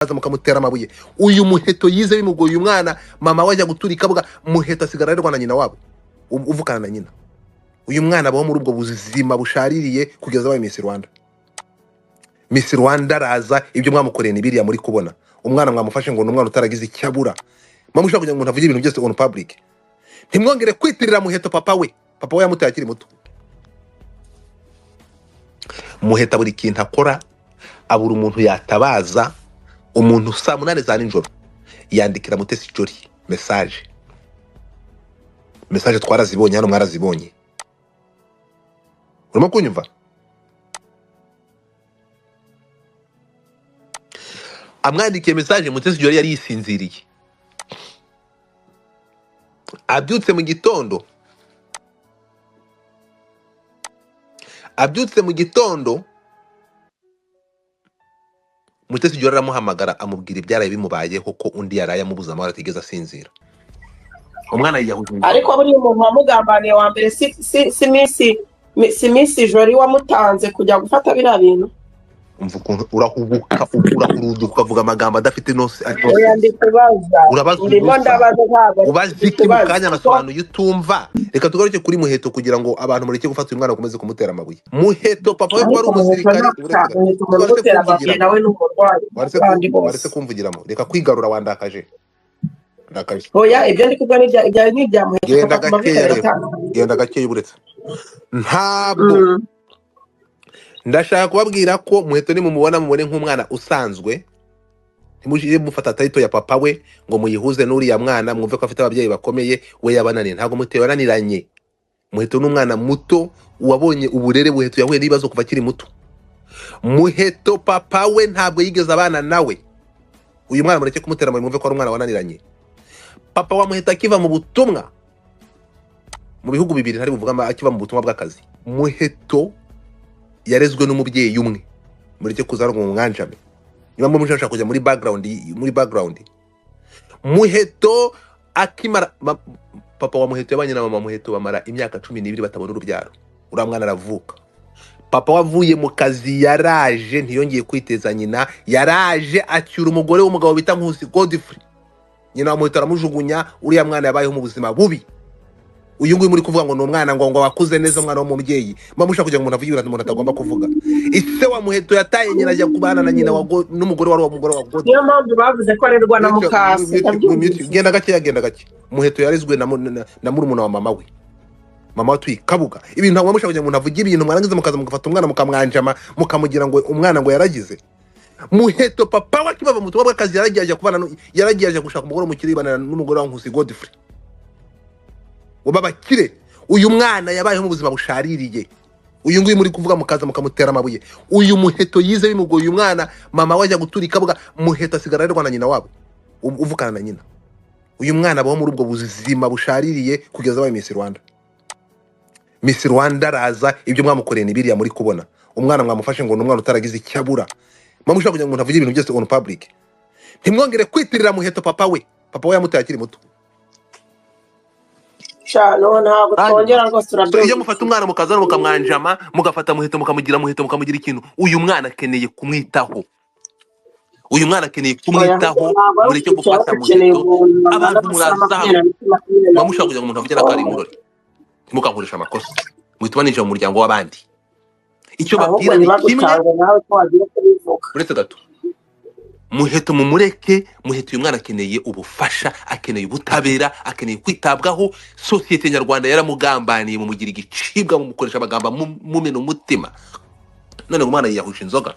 aza mukamutera amabuye. Uyu muheto yize bimugoye umwana mama wajya guturika bwa muheto asigara arerwa na nyina wabo uvukana na nyina. Uyu mwana abaho muri ubwo buzima bushaririye kugeza abaye Miss Rwanda. Miss Rwanda araza ibyo mwamukoreye ni biriya muri kubona. Umwana mwamufashe ngo n'umwana utaragize icyabura. Mamushaka kugira ngo umuntu avuge ibintu byose on public. Ntimwongere kwitirira muheto papa we yamutaye akiri muto. Muheta buri kintu akora abura umuntu yatabaza. Umuntu saa 8 za nijoro yandikira Mutesi Jolly message twarazibonye hano mwarazibonye. Urimo kunyumva? Amwandikiye message Mutesi Jolly yari yisinziriye. Abyutse mu gitondo Mutesi Jolly aramuhamagara amubwira ibyaraye bimubayeho ko undi yaraye amubuza amahoro atigeze asinzira. Umwana yiyahuje. Ariko buri muntu wamugambaniye wa mbere si Miss Jolly wamutanze kujya gufata biriya bintu. Umva ukuntu urahubuka ukavuga amagambo adafite nose. Ubaziki mu kanya nasobanuye utumva. Reka tugaruke kuri muheto kugira ngo abantu mureke gufata uyu mwana ukomeze kumutera amabuye. Muheto papa we wari umusirikare waretse kumvugiramo. Reka kwigarura wandakaje. Oya ibyo ndi kubwa ni bya muheto. Genda gake yuburetse. Ntabwo ndashaka kubabwira ko muheto ni mumubona nk'umwana usanzwe. Ntimujye mufata title ya papa we ngo muyihuze n'uri ya mwana mwumve ko afite ababyeyi bakomeye we yabananiye. Ntago mutewe yananiranye. Muheto n'umwana muto wabonye uburere Muheto yahuye n'ibibazo kuva akiri muto. Muheto papa we ntabwo yigeze abana nawe. Uyu mwana mureke kumutera mwumve ko ari umwana wananiranye. Papa wa Muheto akiva mu butumwa mu bihugu bibiri ntari buvuga akiva mu butumwa bw'akazi. Muheto yarezwe n'umubyeyi umwe. Mureke kuzara ngo mwanjame. Niba mushaka kujya muri background. Muheto akimara papa wa Muheto yabanye na mama Muheto bamara imyaka 12 batabona urubyaro. Ura mwana aravuka. Papa wavuye mu kazi yaraje ntiyongeye kwiteza nyina, yaraje acyura umugore w'umugabo bita Nkusi Godfrey. Nyina wa Muheto aramujugunya uriya mwana yabayeho mu buzima bubi. Uyu nguyu muri kuvuga ngo no mwana ngo wakuze neza umwana w'umubyeyi. Mamushaka kugira ngo umuntu avuge ibintu umuntu atagomba kuvuga. Ise wa Muheto yataye nyina ajya kubana na nyina n'umugore wari umugore wa God. Niyo mpamvu bavuze ko arerwa na mukase. Genda gake. Muheto yarizwe na murumuna wa mama we. Mama watuye Kabuga. Ibintu ntabwo mamushaka kugira ngo umuntu avuge ibintu mwarangiza mukaza mugafata umwana mukamwanjama mukamugira ngo umwana ngo yaragize. Muheto papa wa kibava mu tubwa bw'akazi yaragiye gushaka umugore mu kiribana n'umugore wa Nkusi Godfrey. Ubabakire uyu mwana yabayeho mu buzima bushaririye. Uyu nguyu muri kuvuga mukaza mukamutera amabuye. Uyu muheto yize bimugoye umwana mama wajya guturika bwa muheto asigara arerwa na nyina wabo uvukana na nyina. Uyu mwana abaho muri ubwo buzima bushaririye kugeza abaye Miss Rwanda. Miss Rwanda araza ibyo mwamukoreye ni biriya muri kubona. Umwana mwamufashe ngo n'umwana utaragize icyabura. Mamushaka kugira ngo umuntu avuge ibintu byose on public. Ntimwongere kwitirira muheto papa we yamutaye akiri muto. Shano ntabwo twongera ngo turabyumva. Iyo mufata umwana mukazana mukamwanjama mugafata muheto mukamugira ikintu. Uyu mwana akeneye kumwitaho. Mureke gufata muheto abantu murazaho. Mamushaka kugira ngo umuntu avuge nakari murori. Ntimukankoresha amakosa. Mwitubanije mu muryango w'abandi. Icyo babwira ni kimwe nawe ko wagira kubivuga. Uretse gato. Muheto mumureke. Muheto uyu mwana akeneye ubufasha, akeneye ubutabera, akeneye kwitabwaho. Societe nyarwanda yaramugambaniye mu mugira igicibwa mu mukoresha abagamba mumena umutima. None umwana yiyahuje inzoga.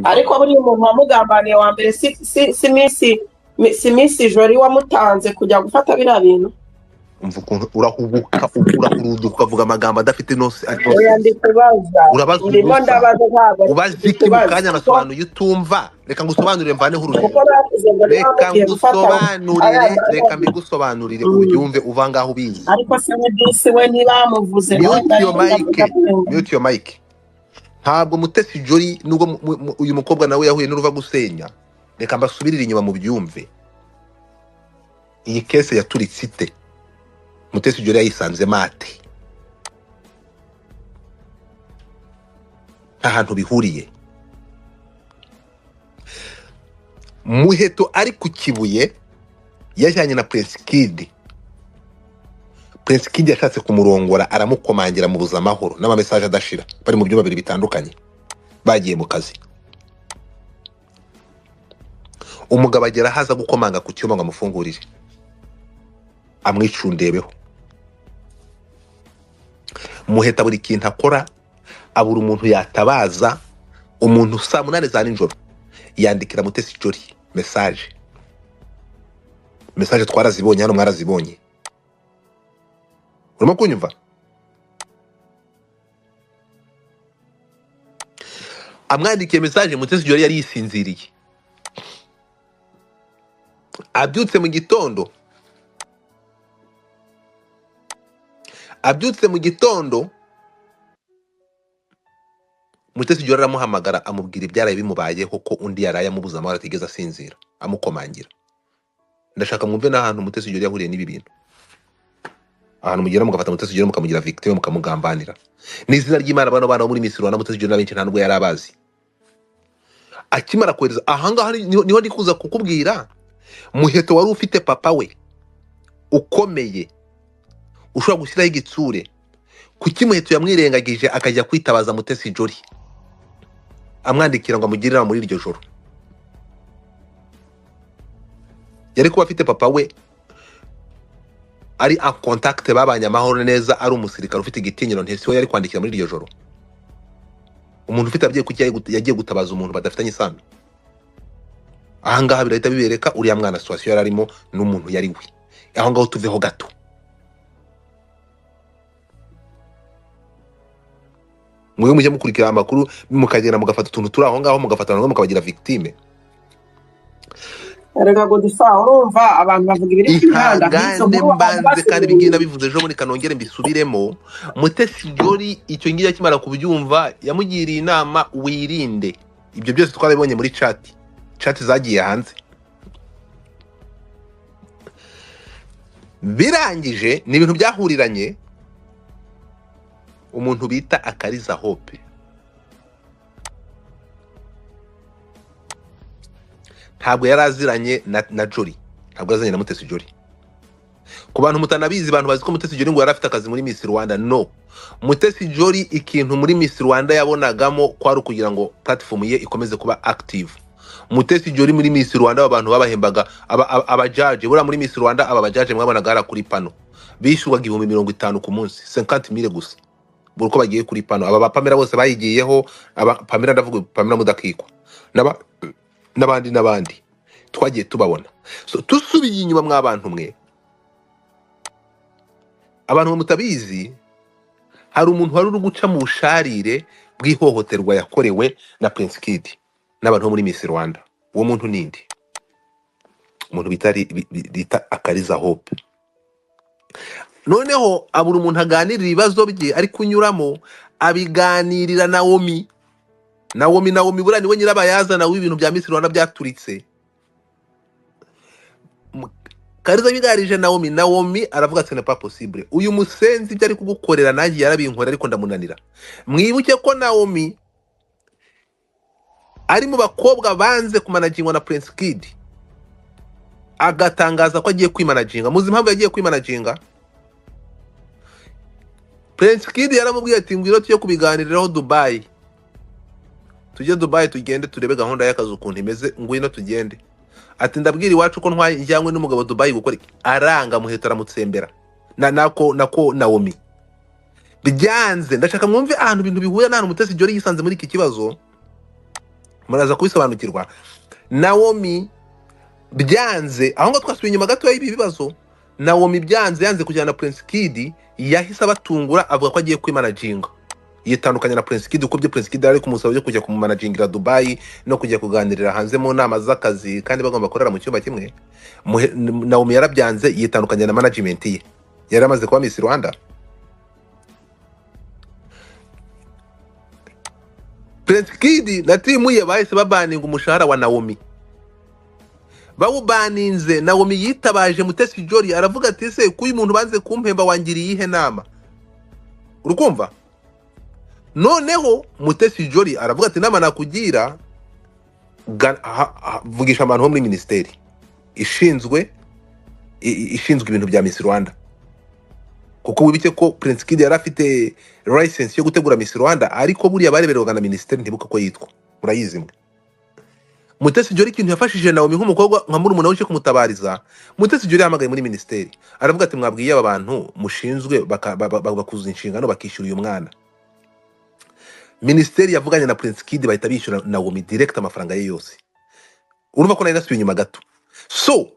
Ariko buri muntu wamugambaniye wa mbere si Miss Jolly wamutanze kujya gufata biriya bintu. Umva ukuntu urahubuka ukavuga amagambo adafite nose. Ubaziki mu kanya nasobanuye utumva. Reka ngusobanurire mvaneho urugero. Reka mbigusobanurire ubyumve uva ngaho ubizi. Ariko se n'isi we nibamuvuze mute your mic. Ntabwo Mutesi Jolly nubwo uyu mukobwa nawe yahuye n'uruva gusenya. Reka mbasubirire inyuma mu byumve. Iyi case yaturitse ite. Mutesi Jolly yayisanze mate. ahantu bihuriye. Muheto ari ku Kibuye yajyanye na Prince Kid. Prince Kid yashatse kumurongora aramukomangira mu buzamahoro n'ama message adashira, bari mu byumba bibiri bitandukanye bagiye mu kazi. Umugabo agera haza gukomanga ku cyuma ngo amufungurire, amwicundebeho. Muheta buri kintu akora abura umuntu yatabaza. Umuntu saa 8 za nijoro yandikira Mutesi Jolly message twarazibonye hano, mwarazibonye. Urimo kunyumva? Amwandikiye message Mutesi Jolly yari yisinziriye. Abyutse mu gitondo Mutesi Jolly aramuhamagara amubwira ibyaraye bimubayeho, ko undi yaraye amubuza amahoro atigeze asinzira, amukomangira. Ndashaka mwumve n'ahantu Mutesi Jolly yahuriye n'ibi bintu. Ahantu mugera mugafata Mutesi Jolly mukamugira victime mukamugambanira. N'izina ry'Imana bana muri Misiri na Mutesi Jolly n'abenshi nta nubwo yarabazi. Akimara kohereza ahangaha niho ndikuza kukubwira, Muheto wari ufite papa we ukomeye ushobora gushyiraho igitsure, kuki Muheto yamwirengagije akajya kwitabaza Mutesi Jolly amwandikira ngo amugirira muri iryo joro? Yari kuba afite papa we ari en contact, babanye amahoro neza, ari umusirikare ufite igitinyiro, ntese we yari kwandikira muri iryo joro? Umuntu ufite abye kuki yagiye gutabaza umuntu badafitanye isano? Ahangaha birahita bibereka uriya mwana situation yari arimo n'umuntu yari we. Aho ngaho tuveho gato. Mwe mujye mukurikira amakuru mukagenda mugafata utuntu turi aho ngaho mugafatana ngo mukabagira victime. Erega ngo difa urumva abantu bavuga ibiri cy'imihanda Ihangane mbanze kandi bigina bivuze ejo muri kanongere mbisubiremo. Mutesi Jolly icyo ngiye akimara kubyumva yamugiriye inama wirinde. Ibyo byose twarabibonye muri chat zagiye hanze. Birangije ni ibintu byahuriranye. Umuntu bita Akariza Hope ntabwo yaraziranye na Jolly, ntabwo yazanye na Mutesi Jolly. Ku bantu mutanabizi, abantu bazi ko Mutesi Jolly ngo yarafite akazi muri Miss Rwanda. No, Mutesi Jolly ikintu muri Miss Rwanda yabonagamo kwari kugira ngo platform ye ikomeze kuba active. Mutesi Jolly muri Miss Rwanda abantu babahembaga abajaje, bura muri Miss Rwanda aba bajaje mwabonaga ara kuri pano bishyurwaga 50,000 ku munsi, 50,000 gusa buruko bagiye kuri pano. Aba Pamela bose bayigiyeho, aba Pamela ndavuga Pamela Mudakikwa n'abandi twagiye tubabona. So tusubiye inyuma mw'abantu mwe, abantu mutabizi, hari umuntu wari uri guca mu busharire bw'ihohoterwa yakorewe na Prince Kid n'abantu muri Miss Rwanda. Uwo muntu nindi? Umuntu bita Akariza Hope. Noneho abura umuntu aganirira ibibazo bye ari kunyuramo, abiganirira Naomi bura niwe nyirabayazana w'ibintu bya Miss Rwanda byaturitse. Kariza bigarije Naomi aravuga ati n'est pas possible, uyu musenzi byari kugukorera nanjye yarabinkorera ariko ndamunanira. Mwibuke ko Naomi ari mu bakobwa banze kumanagingwa na Prince Kid, agatangaza ko agiye kwimanaginga. Muzi impamvu yagiye kwimanaginga? Prince Kid yaramubwiye ati ngwiro tujye kubiganiriraho Dubai, tujye Dubai tugende turebe gahunda y'akazi ukuntu imeze, ngwino tugende. Ati ndabwira iwacu ko njyanywe n'umugabo Dubai gukora. Aranga Muheto aramutsembera nako Naomi byanze. Ndashaka mwumve ahantu ibintu bihuye n'ahantu Mutesi Jolly yisanze muri iki kibazo, muraza kubisobanukirwa. Naomi byanze, aho ngo twasubiye inyuma gato y'ibi bibazo. Naomi byanze, yanze kujyana na Prince Kid, yahise abatungura avuga ko agiye kwimanaginga. Yitandukanya na Prince Kid uko byo Prince Kid ari kumusaba byo kujya kumumanagingira Dubai no kujya kuganirira hanze mu nama z'akazi kandi bagomba korera mu cyumba kimwe. Naomi yarabyanze, yitandukanya na management ye, yari amaze kuba Miss Rwanda. Prince Kid na timu ye bahise babaninga umushahara wa Naomi. Bawubaninze, Naomi yitabaje Mutesi Jolly aravuga ati se kuyi umuntu banze kumpemba wangiriye ihe nama. Urukumva? Noneho Mutesi Jolly aravuga ati nama nakugira vugisha abantu bo muri minisiteri ishinzwe ibintu bya Miss Rwanda, kuko wibike ko Prince Kid yari afite license yo gutegura Miss Rwanda, ariko buriya bareberwaga na minisiteri ntibuka ko yitwa, murayizi mwe. Mutesi Jolly ikintu yafashije Naomi nk'umukobwa nka murumuna we kumutabariza, Mutesi Jolly yahamagaye muri minisiteri aravuga ati mwabwiye aba bantu mushinzwe bakuzuza inshingano bakishyura uyu mwana. Minisiteri yavuganye na Prince Kid bahita bishyura Naomi direct amafaranga ye yose. Urumva ko nari nasubiye inyuma gato. So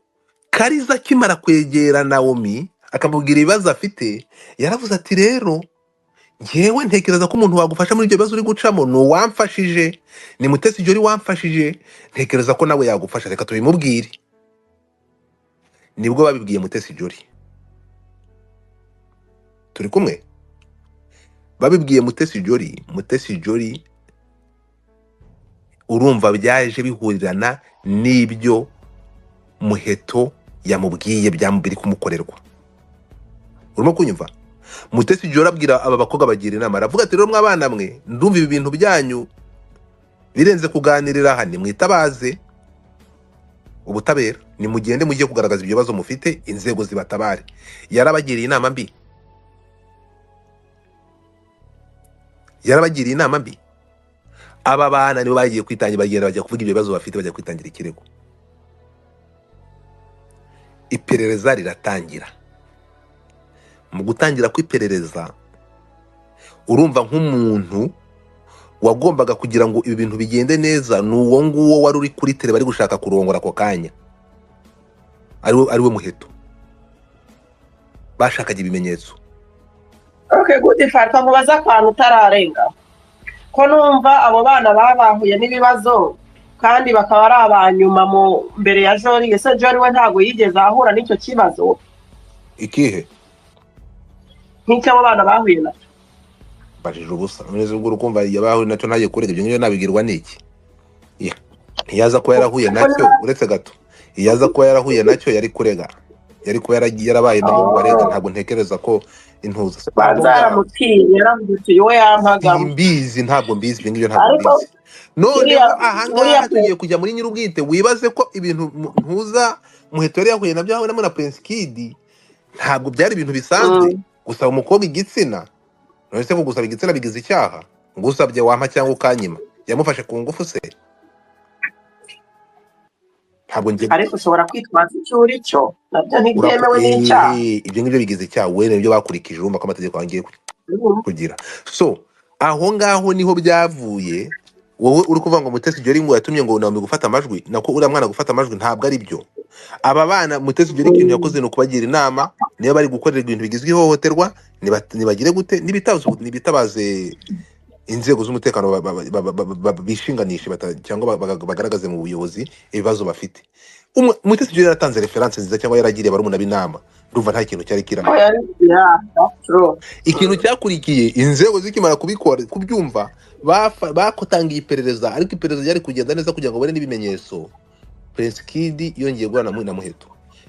Kariza akimara kwegera Naomi akamubwira ibibazo afite, yaravuze ati rero ngewe ntekereza ko umuntu wagufasha muri ibyo bibazo uri gucamo ni uwamfashije, ni Mutesi Jolly wamfashije, ntekereza ko nawe yagufasha, reka tubimubwire. Nibwo babibwiye Mutesi Jolly, turi kumwe, babibwiye Mutesi Jolly. Mutesi Jolly urumva byaje bihurirana n'ibyo Muheto yamubwiye byamubiri kumukorerwa. Urimo kunyumva? Mutesi Jolly abwira aba bakobwa bagira inama, aravuga ati rero mwabana mwe ndumva ibi bintu byanyu birenze kuganirira hano, mwitabaze ubutabera, ni mugende mujye kugaragaza ibyo bibazo mufite, inzego zibatabare. Yarabagiriye inama mbi, yarabagiriye inama mbi. Aba bana nibo bagiye kwitangira, bagenda bajya kuvuga ibyo bibazo bafite, bajya kwitangira ikirego. Iperereza riratangira. Mu gutangira kw'iperereza, urumva nk'umuntu wagombaga kugira ngo ibi bintu bigende neza ni uwo nguwo wari uri kuri tele bari gushaka kurongora ako kanya, ariwe Muheto, bashakaga ibimenyetso. Okay, good. Ifatwa mubaza akantu utararenga ko numva abo bana babahuye n'ibibazo kandi bakaba ari abanyuma mu mbere ya Jolly. Ese Jolly we ntago yigeze ahura n'icyo kibazo? Ikihe? Nk'icyo abo bana bahuye nacyo. Bajije ubusa. None ubwo urukumva yabahuye nacyo ntagiye kurega ibyo ngibyo nabigirwa n'iki? Ntiyaza ko yarahuye nacyo, uretse gato iyaza ko yarahuye nacyo yari kurega, yari ko yarabaye nayo barega. Ntabwo ntekereza ko intuza bazaramutiye yaramutiye we yampaga imbizi, ntabwo mbizi ibyo ngibyo, ntabwo mbizi. None ahangaha tugiye kujya muri nyirubwite, wibaze ko ibintu ntuza Muheto yari yahuye nabyo aho na Prince Kid ntabwo byari ibintu bisanzwe. Gusaba umukobwa igitsina, none se ko gusaba igitsina bigize icyaha? Ngusabye wampa cyangwa ukanyima, yamufashe ku ngufu se? Ntabwo ngiye, ariko ushobora kwitwaza icyo uri cyo, nabyo ntibyemewe n'icyaha. Ibyo ngibyo bigize icyaha, we nibyo bakurikije, urumva ko amategeko yangiye kugira. So aho ngaho niho byavuye. Wowe uri kuvuga ngo Mutesi Jolly ngo yatumye ngo Naomi gufata amajwi, nako uriya mwana gufata amajwi, ntabwo ari byo. Aba bana Mutesi Jolly ikintu yakoze ni ukubagira inama, niyo bari gukorera ibintu bigizwe ihohoterwa nibagire gute, nibitabaze inzego z'umutekano bishinganishe cyangwa bagaragaze mu buyobozi ibibazo bafite. Mutesi Jolly yaratanze reference nziza cyangwa yaragiriye barumuna b'inama, ndumva nta kintu cyari kiramo. Ikintu cyakurikiye inzego zikimara kubikora kubyumva, bakotangiye iperereza, ariko iperereza ryari kugenda neza kugira ngo babone n'ibimenyetso. Prince Kid yongeye guhana na Muheto,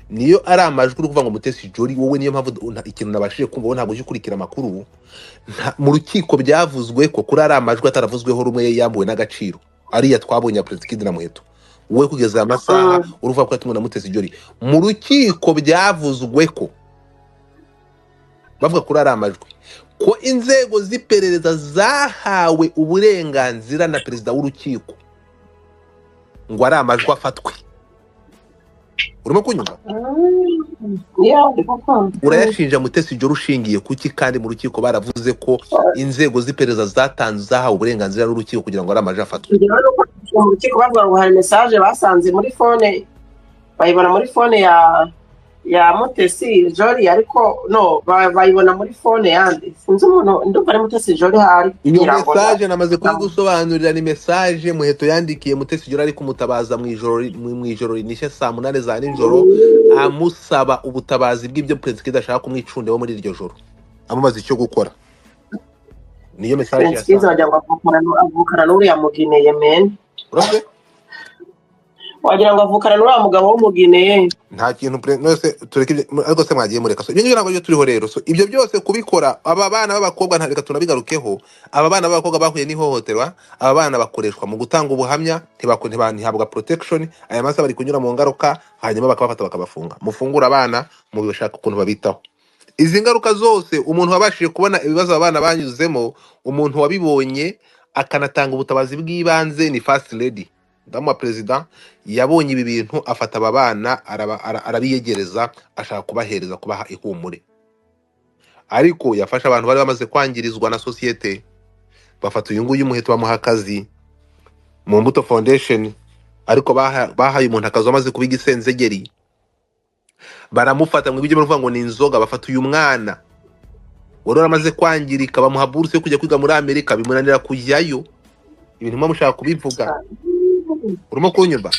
niyo ari amajwi uri kuvuga ngo Mutesi Jolly wowe, niyo mpamvu ikintu nabashije kumva, wowe ntabwo ujye ukurikira amakuru. Mu rukiko byavuzwe ko kuri ari amajwi ataravuzweho rumwe yambuwe n'agaciro, ariya twabonye Prince Kid na Muheto. Wowe kugeza amasaha uruvuga ko yatumwe na Mutesi Jolly, mu rukiko byavuzwe ko bavuga kuri ari amajwi ko inzego z'iperereza zahawe uburenganzira na perezida w'urukiko ngo ari amajwi afatwe. Urimo kunyumva? Urayashinja Mutesi Jolly ushingiye kuki? Kandi mu rukiko baravuze ko inzego z'iperereza zahawe uburenganzira n'urukiko kugira ngo ari amajwi afatwe. Mu rukiko bavuga ngo hari message basanze muri phone, bayibona muri phone ya Mutesi Jolly, ariko no bayibona muri phone yandi. Sinzi umuntu ndumva ari Mutesi Jolly hari. Iyo message namaze kuyigusobanurira, ni message Muheto yandikiye Mutesi Jolly ari kumutabaza mu ijoro rinishe saa 8 za nijoro, amusaba ubutabazi bw'ibyo Prince Kid ashaka kumwicunde wo muri iryo joro, amubaza icyo gukora. Niyo message ya Prince Kid ajya avukana n'uriya Mugine Yemen. Urabye? wagira ngo avukana n'uriya mugabo w'umugine. nta kintu nose tureke ariko se mwagiye mureka so ibyo ntabwo turiho rero so ibyo byose kubikora aba bana b'abakobwa nta reka tunabigarukeho aba bana b'abakobwa bahuye n'ihohoterwa aba bana bakoreshwa mu gutanga ubuhamya ntihabwa protection aya masaha bari kunyura mu ngaruka hanyuma bakabafata bakabafunga mufungura abana mu bishaka ukuntu babitaho izi ngaruka zose umuntu wabashije kubona ibibazo abana banyuzemo umuntu wabibonye akanatanga ubutabazi bw'ibanze ni first lady Damu wa Perezida yabonye ibi bintu afata aba bana arabiyegereza ashaka kubahereza kubaha ihumure ariko yafasha abantu bari bamaze kwangirizwa na societe bafata uyu nguyu umuheto bamuha akazi mu Mbuto Foundation ariko bahaye umuntu akazi amaze kuba igisenzegeri baramufata mu bijye bavuga ngo ni inzoga bafata uyu mwana wari amaze kwangirika bamuha buruse yo kujya kwiga muri Amerika bimunanira kujyayo ibintu mushaka kubivuga urimo kunyumva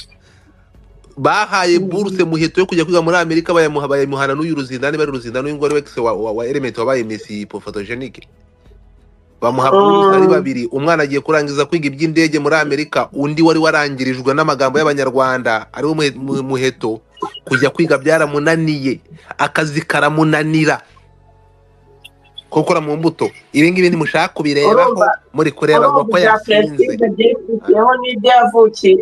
bahaye buruse muheto yo kujya kwiga muri Amerika bayamuhana n'uyu Ruzindane bari Ruzindane n'ingore wexe wa element wabaye Messi photogenique bamuha buruse ari babiri umwana agiye kurangiza kwiga iby'indege muri Amerika undi wari warangirijwe n'amagambo y'abanyarwanda ari muheto kujya kwiga byaramunaniye akazi karamunanira kokora mu Mbuto ibi ngibi ntimushaka kubirebaho muri kureba ngo ko yasinze yaho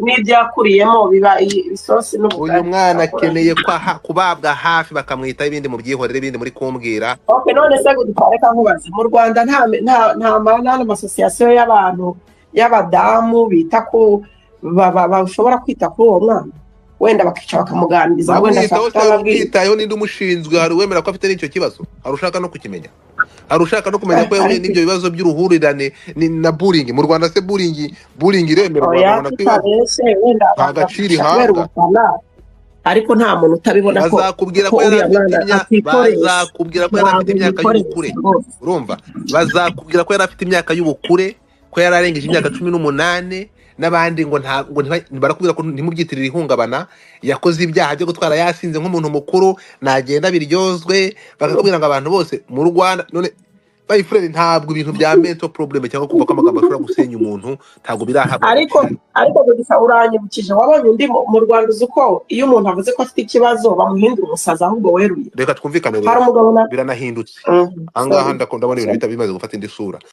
n'ibyakuriyemo biba isosi n'ubugari uyu mwana akeneye kubabwa hafi bakamwita ibindi mu byihorere ibindi muri kumbwira okay none se gutareka nkubaze mu Rwanda nta mana n'amasosiyasiyo y'abantu y'abadamu bita ko bashobora kwita kuri uwo mwana wenda bakica bakamuganiriza wenda bamwitayeho n'indi umushinzwe hari wemera ko afite n'icyo kibazo hari ushaka no kukimenya hari ushaka no kumenya ko yahuye n'ibyo bibazo by'uruhurirane na bullying mu Rwanda se bullying iremerwa babona nta gaciro ihabwa ariko nta muntu utabibona ko bazakubwira ko yari afite imyaka y'ubukure urumva bazakubwira ko yari afite imyaka y'ubukure ko yari arengeje imyaka 18 n'abandi ngo barakubwira ko ntimubyitirira ihungabana yakoze ibyaha byo gutwara yasinze nk'umuntu mukuru nagenda biryozwe bakakubwira ngo abantu bose mu Rwanda none bayifurere ntabwo ibintu bya mental problem cyangwa kuva ko amagambo ashobora gusenya umuntu ntabwo birahabwa ariko gisa uranyibukije wabonye undi mu Rwanda uzuko iyo umuntu avuze ko afite ikibazo bamuhindura umusaza ahubwo weruye reka twumvikane biranahindutse angaha ndakunda ibintu bita bimaze gufata indi sura